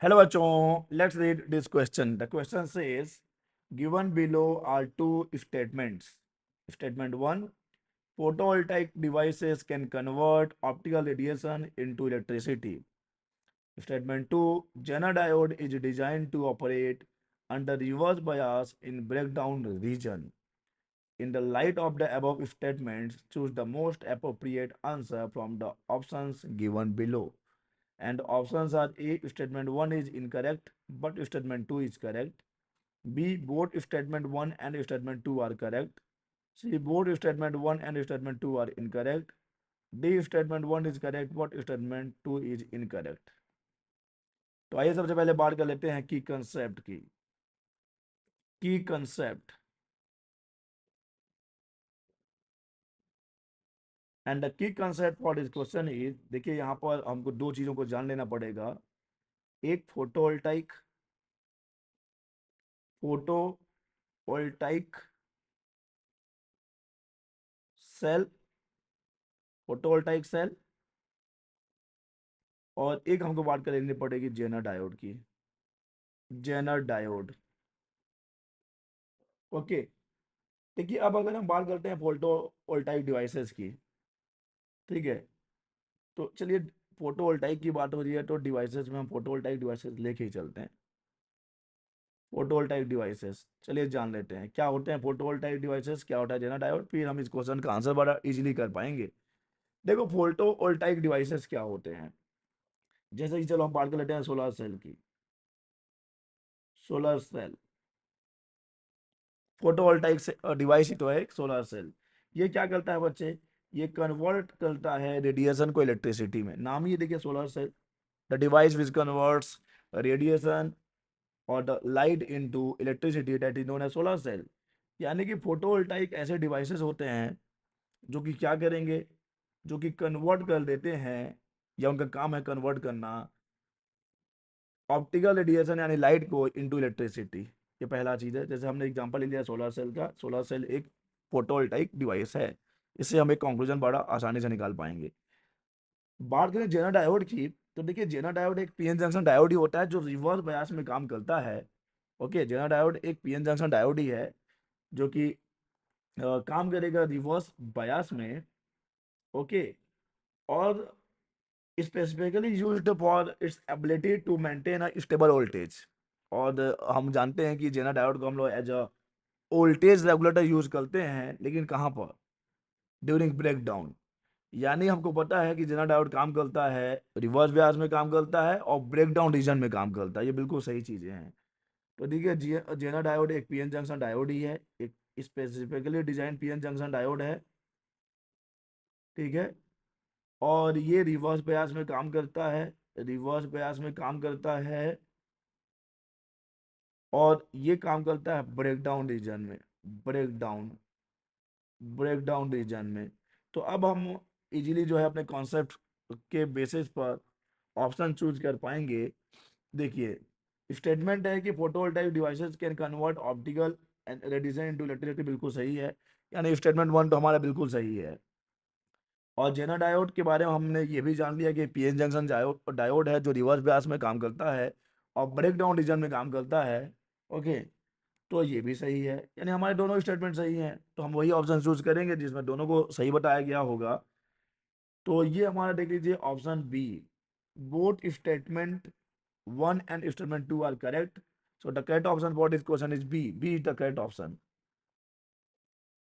Hello, bachon. Let's read this question. The question says, given below are two statements. Statement 1, photovoltaic devices can convert optical radiation into electricity. Statement 2, Zener diode is designed to operate under reverse bias in breakdown region. In the light of the above statements, choose the most appropriate answer from the options given below. And the options are A, statement 1 is incorrect, but statement 2 is correct. B, both statement 1 and statement 2 are correct. C, both statement 1 and statement 2 are incorrect. D, statement 1 is correct, but statement 2 is incorrect. तो आइए सबसे पहले बात कर लेते हैं की concept and the key concept for this question is, देखिए यहाँ पर हमको दो चीजों को जान लेना पड़ेगा। एक फोटोवोल्टाइक सेल फोटोवोल्टाइक सेल और एक हमको बात कर लेनी पड़ेगी जेनर डायोड की, जेनर डायोड। ओके, देखिए अब अगर हम बात करते हैं फोटोवोल्टाइक डिवाइसेस की, ठीक है, तो चलिए फोटोवोल्टाइक की बात हो रही है तो डिवाइसेस में हम फोटोवोल्टाइक डिवाइसेस लेके ही चलते हैं। फोटोवोल्टाइक डिवाइसेस चलिए जान लेते हैं क्या होते हैं फोटोवोल्टाइक डिवाइसेस, क्या होता है जेनर डायोड, फिर हम इस क्वेश्चन का आंसर बड़ा इजीली कर पाएंगे। देखो फोटोवोल्टाइक डिवाइसेस क्या होते हैं, जैसे कि चलो हम बात कर लेते हैं सोलर सेल की। सोलर सेल फोटोवोल्टाइक डिवाइस ही तो है एक सोलर सेल। ये क्या करता है बच्चे, ये कन्वर्ट करता है रेडिएशन को इलेक्ट्रिसिटी में। नाम ही देखिए solar cell, the device which converts radiation और the light into electricity, that is known as solar cell. यानी कि फोटोवोल्टाइक ऐसे डिवाइसेस होते हैं जो कि क्या करेंगे, जो कि कन्वर्ट कर देते हैं, या उनका काम है कन्वर्ट करना ऑप्टिकल रेडिएशन यानी लाइट को इनटू इलेक्ट्रिसिटी। ये पहला चीज है। जैसे हमने एग्जांपल ले लिया सोलर सेल का, सोलर सेल एक फोटोवोल्टाइक डिवाइस है। इससे हम एक कंक्लूजन बड़ा आसानी से निकाल पाएंगे। बात करें जेनर डायोड की, तो देखिए जेनर डायोड एक पीएन जंक्शन डायोड ही होता है जो रिवर्स बायस में काम करता है। ओके, जेनर डायोड एक पीएन जंक्शन डायोड ही है जो कि काम करेगा रिवर्स बायस में। ओके, और specifically used for its ability to maintain a stable voltage. और हम जानते हैं कि जेनर डायोड को हम लोग as a voltage regulator use करते हैं, लेकिन कहाँ पर, ड्यूरिंग ब्रेकडाउन। यानी हमको पता है कि जेनर डायोड काम करता है रिवर्स बायस में काम करता है और ब्रेकडाउन रीजन में काम करता है। ये बिल्कुल सही चीजें हैं। तो देखिए जेनर डायोड एक पीएन जंक्शन डायोड ही है, एक specifically design PN junction diode है, ठीक है। और ये रिवर्स बायस में काम करता है, रिवर्स बायस में काम करता है, और ये काम करता है ब्रेकडाउन रीजन में, ब्रेकडाउन ब्रेकडाउन रीजन में। तो अब हम इजीली जो है अपने कॉन्सेप्ट के बेसिस पर ऑप्शन चूज कर पाएंगे। देखिए स्टेटमेंट है कि photovoltaic devices can convert optical radiation into electricity, बिल्कुल सही है। यानी स्टेटमेंट 1 तो हमारा बिल्कुल सही है। और जेनर डायोड के बारे में हमने ये भी जान लिया कि पीएन जंक्शन डायोड डायोड है जो रिवर्स बायस में काम करता है और ब्रेकडाउन रीजन में काम करता है। ओके, तो ये भी सही है, यानी हमारे दोनों स्टेटमेंट सही हैं। तो हम वही ऑप्शन चूज करेंगे जिसमें दोनों को सही बताया गया होगा। तो ये हमारा देख लीजिए option B, both statement 1 and statement 2 are correct. So the correct option for this question is B. B is the correct option.